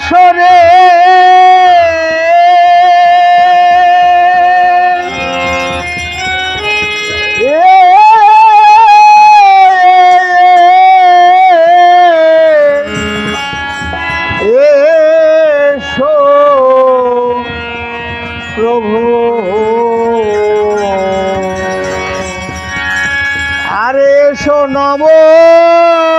সরে প্রভু আরে এসো নবদ্বীপে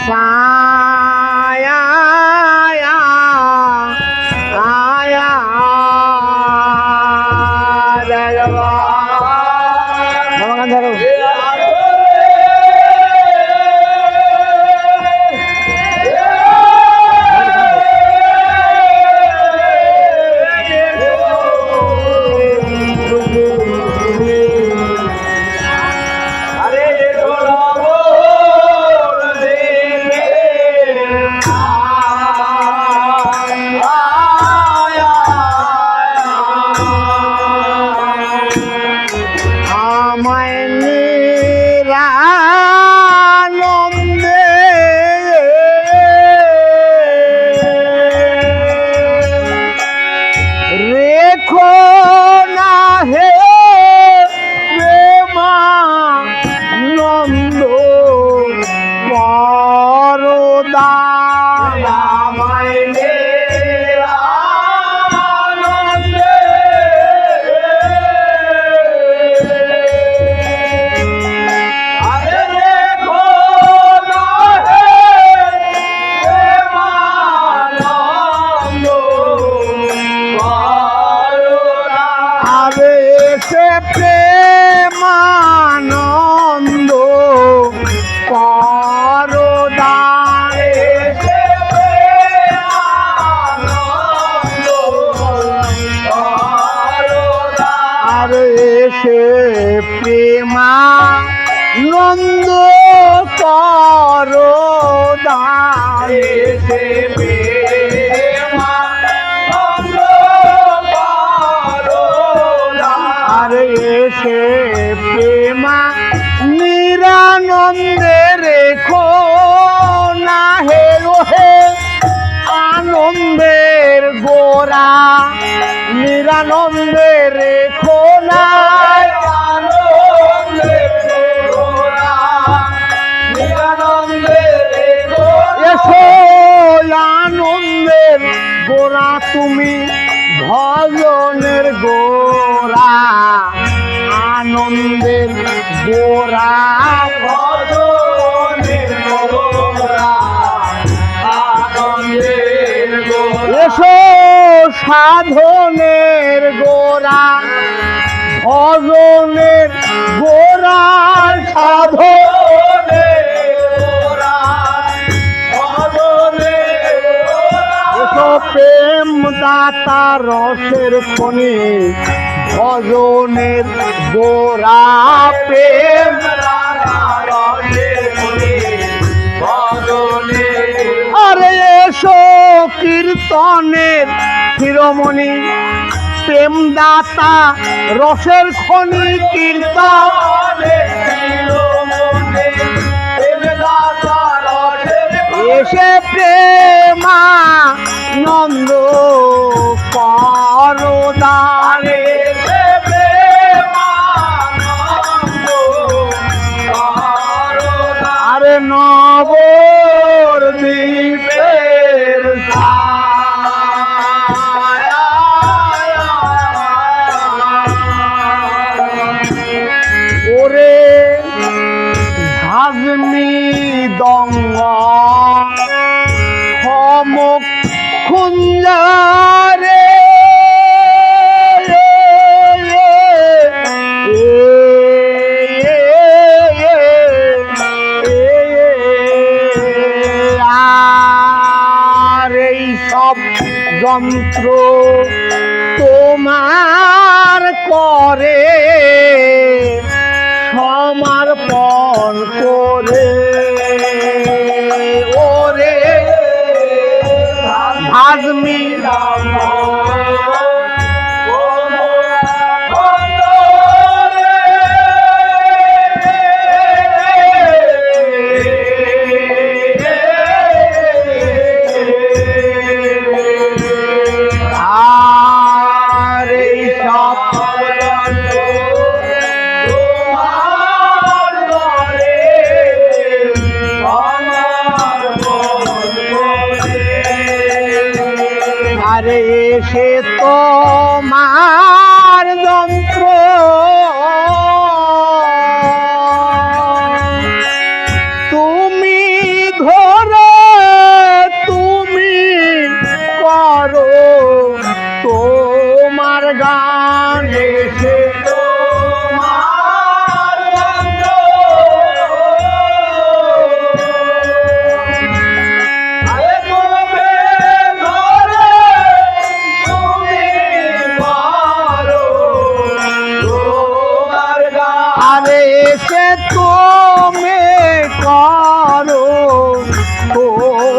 ছায়া আয়া ধরো প্রেমানন্দ পরদারে আরে সে প্রেমানন্দ পরদারে সে সে প্রেমা নিরানন্দে রেখো না হে হে আনন্দের গোরা নিরানন্দে রেখো না এসো আনন্দের গোরা তুমি ভজনের গোরা আনন্দের গোরা ভজনের গোরা আনন্দের গোরা এসো সাধনের গোরা ভজনের গোরা সাধনের গোরা ভজনের গোরা এসো প্রেম দাতা রসের খনি ভজনের গোরা প্রেম আরে এসো কীর্তনের শিরোমণি প্রেম দাতা রসের খনি কীর্তনের এসে প্রেমানন্দ পরদারে আরে নবদ্বীপের ওরে ঝাজমি দঙ্গ খমক খুঞ্জারে আর এই সব যন্ত্র তোমার করে সমর্পণ করে ওরে ভাজমি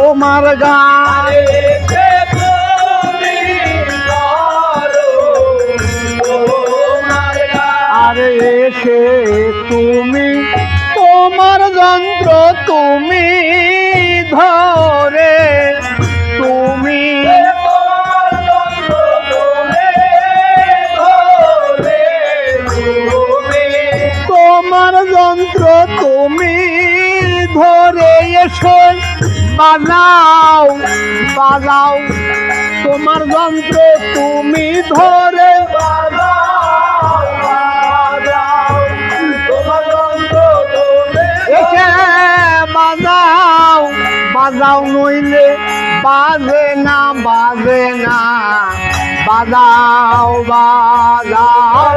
তোমার গান আরে এসে তুমি তোমার যন্ত্র তুমি ধরে তুমি তোমার যন্ত্র তুমি ধরে এসে বাজাও বাজাও তোমার যন্ত্র তুমি ধরে এসে বাজাও বাজাও নইলে বাজে না বাজে না বাজাও বাজাও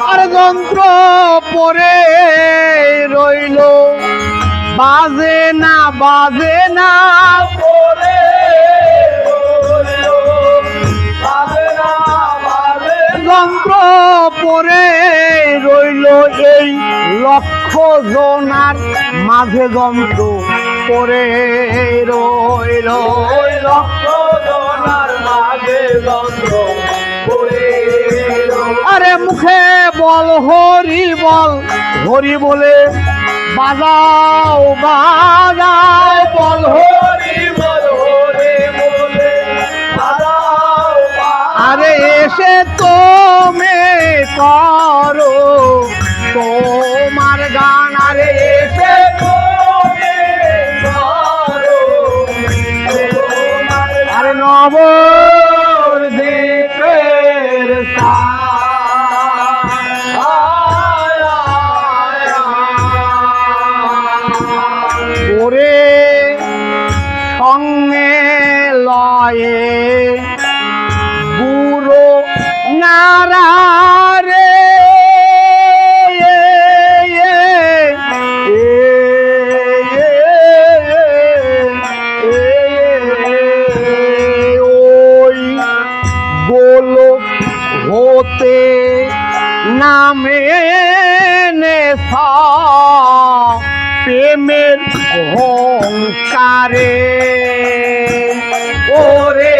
আর যন্ত্র পরে রইল বাজে না বাজে না যন্ত্র পরে রইল এই লক্ষ জনার মাঝে যন্ত্র পরে রইল লক্ষ জনার মাঝে যন্ত্র আরে মুখে বল হরি বলে বাজাও বাজাও বল হরি বলে আরে এসে তুমি করো তোমার গান আরে এসে আরে নবর দ্বীপের ওরে সঙ্গে লয়ে বুড়ো নারা রে ওই গোলক হতে নামে নেশা প্রেমের অহংকারে ওরে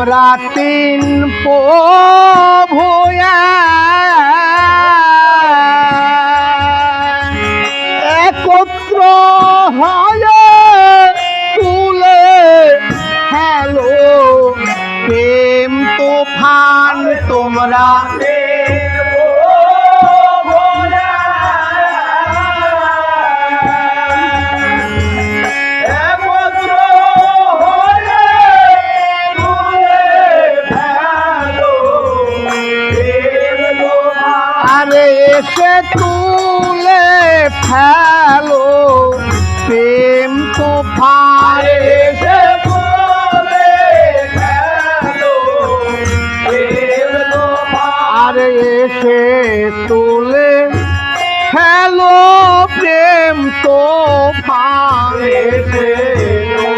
তোমরা তিন ভূয়া একত্র হয় তুলে হ্যালো প্রেম তুফান তোমরা এসে তুলে ফেলো প্রেম তুফান এসে তুলে ফেলো আরে এসে তুলে ফেলো প্রেম তুফান এসে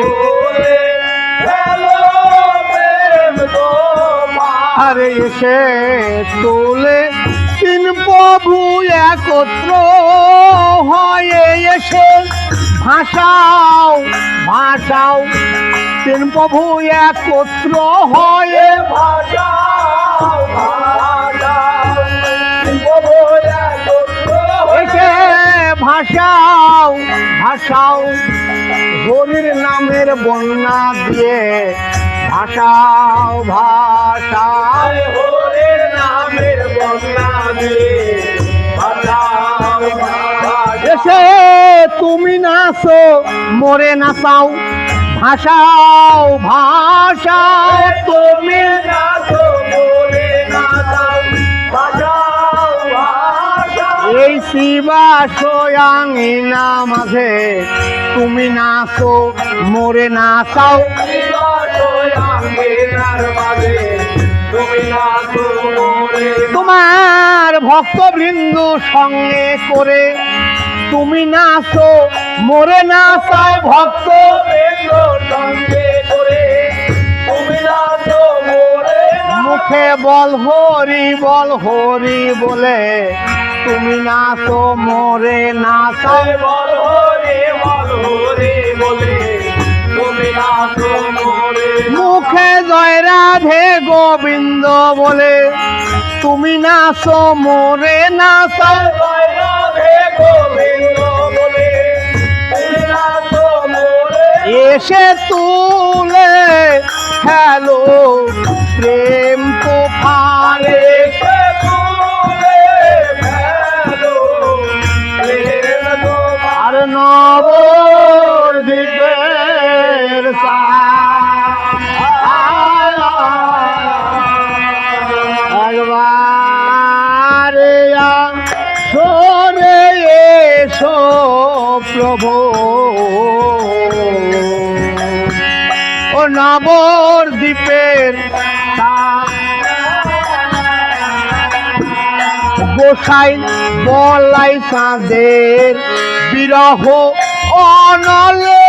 তুলে ফেলো প্রেম তুফান আরে এসে তুলে তিন প্রভু একত্র হয়ে এসে ভাষাও ভাষাও তিন প্রভু একত্র হয়ে এসে ভাষাও ভাষাও হরির নামের বন্যা দিয়ে ভাষাও ভাষাও হরির নামের বন্যা এসে তুমি নাচো মোরে নাচাও ভাষাও ভাষাও তুমি নাচো মোরে নাচাও ভাষাও এই শিবাশয়াঙ্গিনা মাঝে তুমি নাচো মোরে নাচাও, তোমার ভক্তবৃন্দ সঙ্গে করে তুমি নাচো মোরে নাচাও, ভক্তবৃন্দ সঙ্গে করে তুমি নাচো মোরে, মুখে বল হরি বলে তুমি নাচো মোরে নাচাও, বল হরি বলে তুমি নাচো মোরে, মুখে জয় রাধে গোবিন্দ বলে তুমি নাচো মোরে নাচাও, জয় রাধে গোবিন্দ বলে তুমি নাচো মোরে, এসে তুলে হ্যালো প্রেম তুফান, এসে তুলে হ্যালো প্রেম তুফান, নবদ্বীপের একবার সরে এসো প্রভু, ও নবদ্বীপের গোসাই বলাই চাঁদের বিরহ অনলে,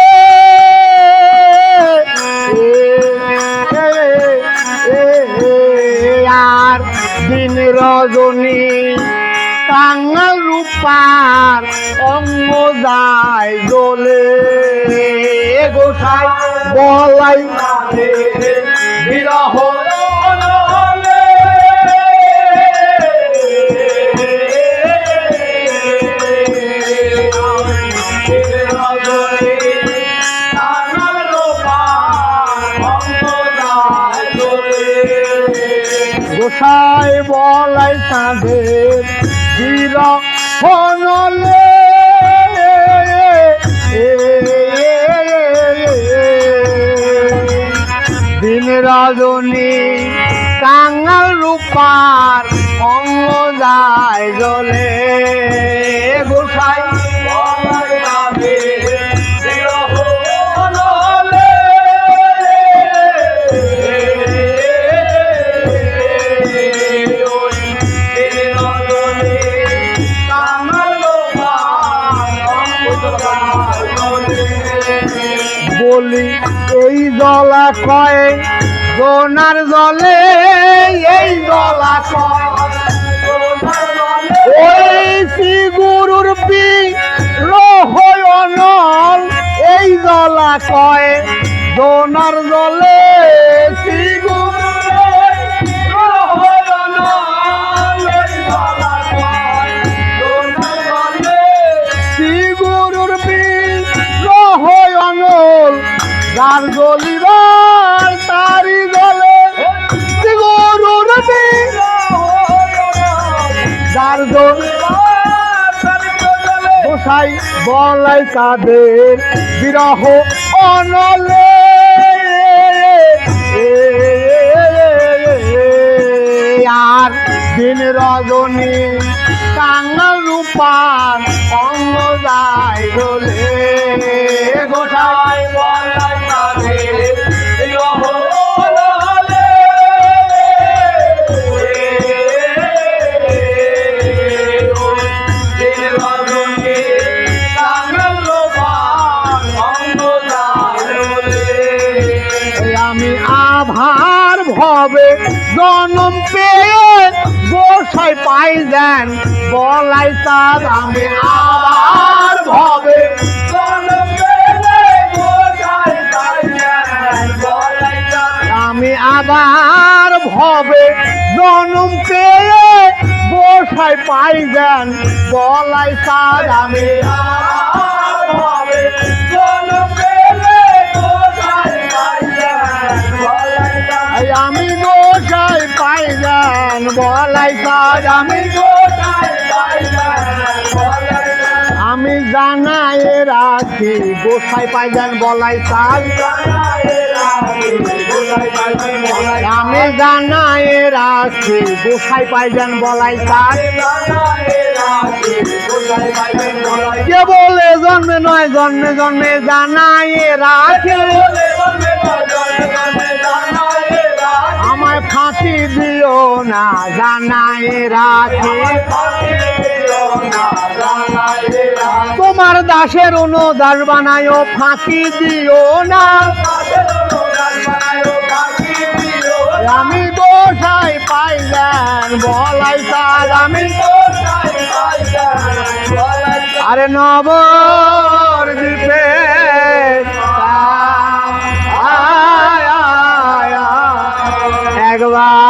আর দিন রজনী কাঙাল রূপার অঙ্গ যায় দোলে, গোসাই বলাই চাঁদের বিরহ অনলে, গোসাই বলাই চাঁদের বিরহ অনলে, দিন রজনী কাঙাল রূপার অঙ্গ যায় জ্বলে, গোসাই বলাই চাঁদের বিরহ অনলে, বলি এই জলাশয় সোনার জলে, এই জলাশয় ওই শ্রী গুরুর বিরহ অনল, এই জলাশয় সোনার জলে শ্রী গুরুর বিরহ অনল, এই জলাশয় সোনার জলে শ্রী গুরুর বিরহ অনল, যার গলিবার তারি জলে গরুর যার গোসাই বলাই চাঁদের বিরহ অনলে, আর দিন রজনী কাঙাল রূপার অঙ্গ যায় দোলে, গোসাই বলাই চাঁদের বিরহ অনলে, দিন রজনী কাঙাল রূপার অঙ্গ যায় দোলে, আমি আভার ভবে জনম পেয়ে গোসাই পাই দেন বলাই চাঁদ, আমি আবার ভবে জনম পেয়ে গোসাই পাই দেন বলাই চাঁদ, আমি আবার ভবে জনম পেয়ে গোসাই পাই দেন বলাই চাঁদ, আমি আবার ভবে জনম পেয়ে গোসাই পাই দেন বলাই চাঁদ, আমি গোসাই পাই দেন বলাই চাঁদ, আমি গোসাই পাই দেন বলাই চাঁদ, আমি জানাই রাখি গোসাই পাই দেন বলাই চাঁদ, আমি জানাই রাখি গোসাই পাই দেন বলাই চাঁদ, বলে জন্মে নয় জন্মে জন্মে জানাই রাখে আমায় ফাঁকি দিও না জানাই রাখে তোমার দাসের অনুদাস বানায়ও ফাঁকি দিও না আমি গোসাই পাইলেন বলাই তার আমি আরে নবর দ্বীপে একবার